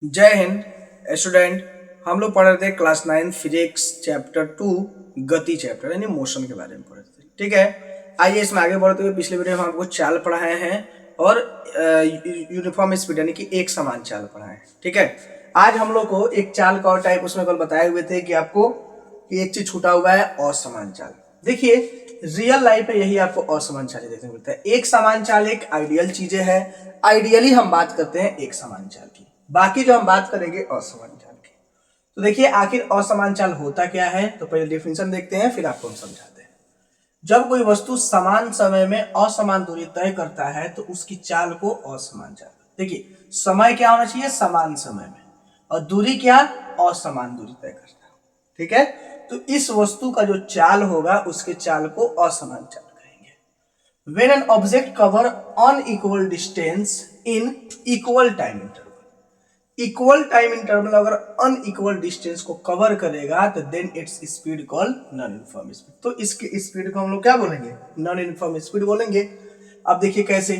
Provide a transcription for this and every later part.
जय हिंद स्टूडेंट। हम लोग पढ़ रहे थे क्लास 9 फिजिक्स चैप्टर 2 गति चैप्टर यानी मोशन के बारे में पढ़ रहे थे। ठीक है, आइए इसमें आगे बढ़ते हुए पिछले वीडियो में हम आपको चाल पढ़ाए हैं और यूनिफॉर्म स्पीड यानी कि एक समान चाल पढ़ाए हैं। ठीक है, आज हम लोग को एक चाल का और टाइप उसमें कल बताए हुए थे कि आपको कि एक चीज छूटा हुआ है असमान चाल। देखिए रियल लाइफ में यही आपको असमान चाल देखने को मिलता है। एक समान चाल एक आइडियल चीजें है, आइडियली हम बात करते हैं एक समान चाल की, बाकी जो हम बात करेंगे असमान चाल की। तो देखिए आखिर असमान चाल होता क्या है, तो पहले डेफिनेशन देखते हैं फिर आपको हम समझाते हैं। जब कोई वस्तु समान समय में असमान दूरी तय करता है तो उसकी चाल को असमान चाल। देखिए समय क्या होना चाहिए, समान समय में, और दूरी क्या, असमान दूरी तय करता है। ठीक है, तो इस वस्तु का जो चाल होगा उसके चाल को असमान चाल कहेंगे। When an object cover unequal distance in equal time interval, equal time interval अगर अनइक्वल डिस्टेंस को कवर करेगा तो then its speed called non uniform speed. तो इसके स्पीड को हम लोग क्या बोलेंगे, नॉन यूनिफॉर्म स्पीड बोलेंगे। अब देखिए कैसे,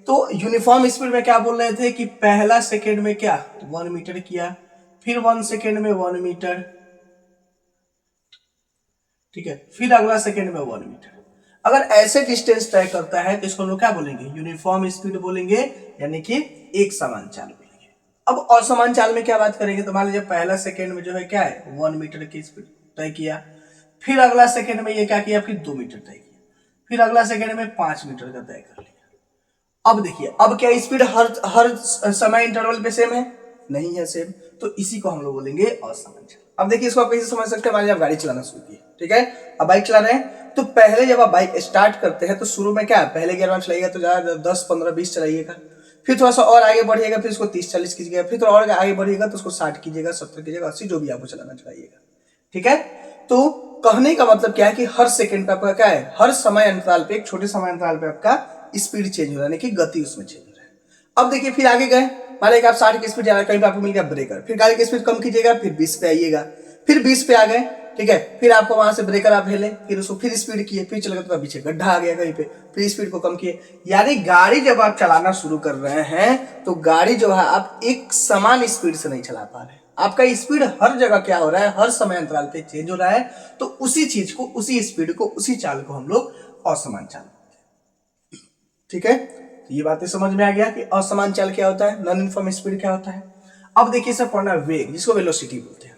तो यूनिफॉर्म स्पीड में क्या बोल रहे थे कि पहला सेकेंड में क्या 1 मीटर किया, फिर 1 सेकेंड में 1 मीटर, ठीक है, फिर अगला सेकेंड में 1 मीटर। अगर ऐसे डिस्टेंस तय करता है तो इसको हम लोग क्या बोलेंगे, यूनिफॉर्म स्पीड बोलेंगे, यानी कि एक समान चाल बोलेंगे। अब असमान चाल में क्या बात करेंगे, तो मान लीजिए पहला सेकेंड में जो है क्या है 1 मीटर की स्पीड तय किया, फिर अगला सेकेंड में ये क्या किया, फिर 2 मीटर तय किया, फिर अगला सेकेंड में 5 मीटर का तय कर लिया। अब देखिए अब क्या स्पीड हर हर समय इंटरवल पे सेम है, नहीं है सेम, तो इसी को हम लोग बोलेंगे असमान चाल। अब देखिए इसको आप कैसे समझ सकते हैं, मान लीजिए आप गाड़ी चलाना शुरू किए, ठीक है, अब बाइक चला रहे हैं, तो पहले जब आप बाइक स्टार्ट करते हैं तो शुरू में क्या पहले गियर में चलाइएगा तो ज्यादा 10 15 20 चलाइएगा, फिर थोड़ा सा और आगे बढ़िएगा, फिर इसको 30 40 कीजिएगा, फिर थोड़ा और आगे बढ़िएगा तो उसको 60 कीजिएगा, 70 कीजिएगा, 80 जो भी आपको चलाना चलाइएगा। ठीक है, तो कहने का मतलब क्या है कि हर सेकंड पे आपका क्या है, हर समय अंतराल पे, एक छोटे समय अंतराल पे आपका स्पीड चेंज हो रहा है, यानी कि गति उसमें चेंज हो रहा है। अब देखिए फिर आगे गए, मान लीजिए आप 60 की स्पीड जा रहे हैं, कहीं पे आपको मिल गया ब्रेकर, फिर गाड़ी की स्पीड कम कीजिएगा, फिर 20 पे आइएगा, फिर 20 पे आ गए, ठीक है, फिर आपको वहां से ब्रेकर आप हेले, फिर उसको फिर स्पीड किए, फिर चल गए तो पीछे गड्ढा आ गया कहीं पे, फिर स्पीड को कम किए। यानी गाड़ी जब आप चलाना शुरू कर रहे हैं तो गाड़ी जो है आप एक समान स्पीड से नहीं चला पा रहे, आपका स्पीड हर जगह क्या हो रहा है, हर समय अंतराल पे चेंज हो रहा है। तो उसी चीज को, उसी स्पीड को, उसी चाल को हम लोग असमान चाल बोलते हैं। ठीक है, तो ये बातें समझ में आ गया कि असमान चाल क्या होता है, नॉन यूनिफॉर्म स्पीड क्या होता है। अब देखिए सर पढ़ना वेग, जिसको वेलोसिटी बोलते हैं।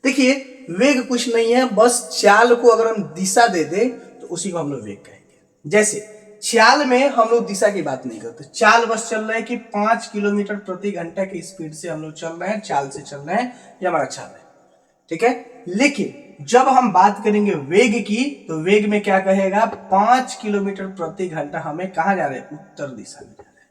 देखिए वेग कुछ नहीं है, बस चाल को अगर हम दिशा दे दे तो उसी को हम लोग वेग कहेंगे। जैसे चाल में हम लोग दिशा की बात नहीं करते, चाल बस चल रहे हैं कि 5 किलोमीटर प्रति घंटा की स्पीड से हम लोग चल रहे हैं, चाल से चल रहे हैं, ये हमारा चाल है। ठीक है, लेकिन जब हम बात करेंगे वेग की तो वेग में क्या कहेगा, 5 किलोमीटर प्रति घंटा हमें कहां जा रहे हैं, उत्तर दिशा में जा रहे हैं,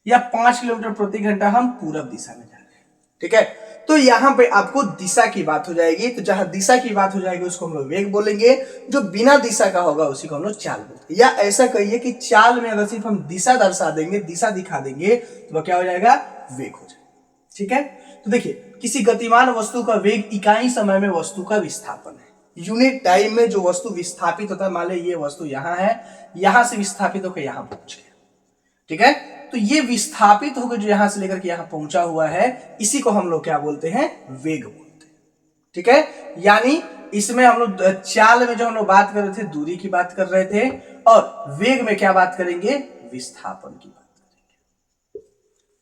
या 5 किलोमीटर प्रति घंटा हम पूरब दिशा में जा रहे हैं। ठीक है, तो यहां पे आपको दिशा की बात हो जाएगी, तो जहां दिशा की बात हो जाएगी उसको हम लोग वेग बोलेंगे, जो बिना दिशा का होगा उसी को हम लोग चाल बोलते हैं। या ऐसा कहिए कि चाल में अगर सिर्फ हम दिशा दर्शा देंगे, दिशा दिखा देंगे तो वह क्या हो जाएगा, वेग हो जाएगा। ठीक है, तो देखिए किसी गतिमान वस्तु का वेग इकाई समय में वस्तु का विस्थापन है। यूनिट टाइम में जो वस्तु विस्थापित होता है, मान लीजिए ये वस्तु यहां है, यहां से विस्थापित होकर यहां पहुंच गया, ठीक है, तो ये विस्थापित होकर जो यहां से लेकर के यहां पहुंचा हुआ है, इसी को हम लोग क्या बोलते हैं, वेग बोलते हैं। ठीक है, यानी इसमें हम लोग चाल में जो हम लोग बात कर रहे थे दूरी की बात कर रहे थे, और वेग में क्या बात करेंगे, विस्थापन की बात करेंगे।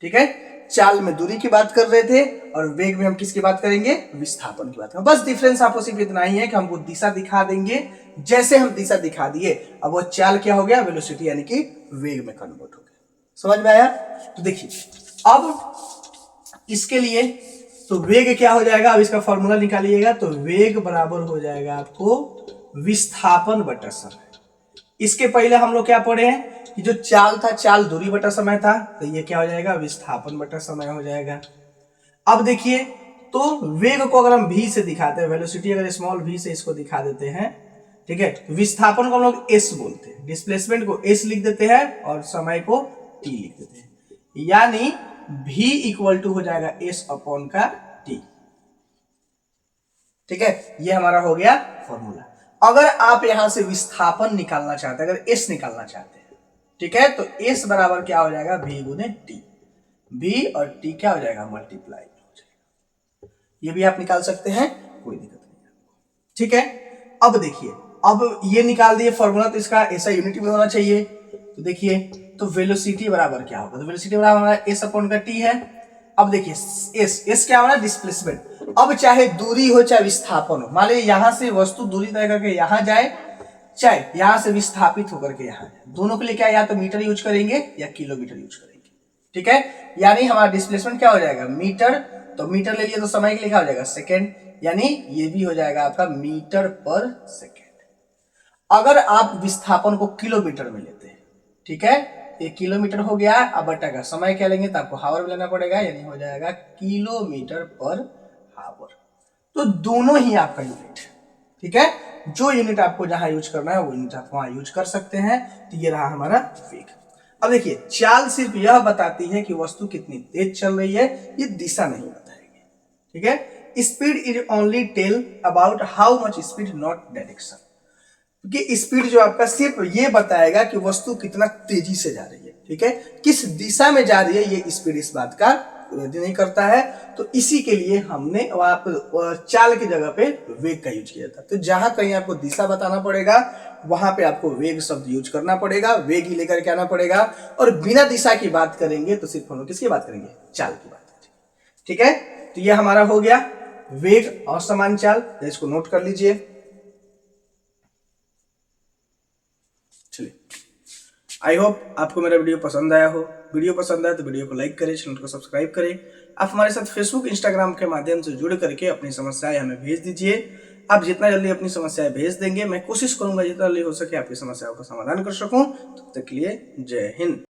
ठीक है, चाल में दूरी की बात कर रहे थे और वेग में हम किसकी बात करेंगे, विस्थापन की बात करेंगे। बस डिफरेंस आपको सिर्फ इतना ही है कि हमको दिशा दिखा देंगे, जैसे हम दिशा दिखा दिए अब वो चाल क्या हो गया, वेलोसिटी यानी कि वेग में कन्वर्ट हो गया। समझ में आया। तो देखिए अब इसके लिए तो वेग क्या हो जाएगा, अब इसका फॉर्मूला निकालिएगा, तो वेग बराबर हो जाएगा आपको विस्थापन बटा समय। इसके पहले हम लोग क्या पढ़े हैं कि जो चाल था, चाल दूरी बटा समय था, तो ये क्या हो जाएगा, विस्थापन बटा समय हो जाएगा। अब देखिए तो वेग को अगर हम v से दिखाते हैं, वेलोसिटी अगर स्मॉल v से इसको दिखा देते हैं, ठीक है, विस्थापन को हम लोग s बोलते हैं, डिस्प्लेसमेंट को s लिख देते हैं और समय को t लिख देते हैं, यानी v इक्वल टू हो जाएगा s अपॉन का t। ठीक है, ये हमारा हो गया फॉर्मूला। अगर आप यहां से विस्थापन निकालना चाहते हैं, अगर s निकालना चाहते हैं, ठीक है, तो s बराबर क्या हो जाएगा, v गुने t, v और t क्या हो जाएगा, मल्टीप्लाई हो जाएगा। ये भी आप निकाल सकते हैं, कोई दिक्कत नहीं। ठीक है, अब देखिए, अब ये निकाल दिए फॉर्मूला, तो इसका ऐसा यूनिटी में होना चाहिए। तो देखिए, तो वेलोसिटी बराबर क्या होगा, तो वेलोसिटी बराबर हमारा एस अपॉन का टी है। अब देखिए एस क्या हमारा डिस्प्लेसमेंट। अब चाहे दूरी हो चाहे विस्थापन हो, मान लीजिए यहां से वस्तु दूरी तय करके यहां जाए, चाहे यहां से विस्थापित होकर के यहां जाए, दोनों के लिए क्या या तो मीटर यूज करेंगे या किलोमीटर यूज करेंगे। ठीक है, यानी हमारा डिस्प्लेसमेंट क्या हो जाएगा, मीटर, तो मीटर ले लिए तो समय के लिए क्या हो जाएगा, सेकेंड, यानी ये भी हो जाएगा आपका मीटर पर सेकेंड। अगर आप विस्थापन को किलोमीटर में लेते हैं, ठीक है, ये किलोमीटर हो गया। अब बटा का समय क्या लेंगे, तो आपको हावर में लेना पड़ेगा, यानी हो जाएगा किलोमीटर पर हावर। तो दोनों ही आपका यूनिट, ठीक है, जो यूनिट आपको जहां यूज करना है वो यूनिट आप वहां यूज कर सकते हैं। तो ये रहा हमारा वेग। अब देखिए, चाल सिर्फ यह बताती है कि वस्तु कितनी तेज चल रही है, ये दिशा नहीं बताएगी। ठीक है, speed is only tell about how much speed, not direction. क्योंकि स्पीड जो आपका सिर्फ ये बताएगा कि वस्तु कितना तेजी से जा रही है। ठीक है, किस दिशा में जा रही है ये स्पीड इस बात का नहीं करता है। तो इसी के लिए हमने चाल की जगह पे वेग का यूज किया था। तो जहां कहीं आपको दिशा बताना पड़ेगा वहां पे आपको वेग शब्द यूज करना पड़ेगा, वेग ही लेकर के आना पड़ेगा। और बिना दिशा की बात करेंगे तो सिर्फ हम लोग किसकी बात करेंगे, चाल की बात करेंगे। ठीक है, तो ये हमारा हो गया वेग और समान चाल, इसको नोट कर लीजिए। चलिए, आई होप आपको मेरा वीडियो पसंद आया हो। वीडियो पसंद आया तो वीडियो को लाइक करें, चैनल को सब्सक्राइब करें। आप हमारे साथ फेसबुक इंस्टाग्राम के माध्यम से जुड़ करके अपनी समस्याएं हमें भेज दीजिए। आप जितना जल्दी अपनी समस्याएं भेज देंगे, मैं कोशिश करूंगा जितना जल्दी हो सके आपकी समस्याओं का समाधान कर सकूं। तब तक के लिए जय हिंद।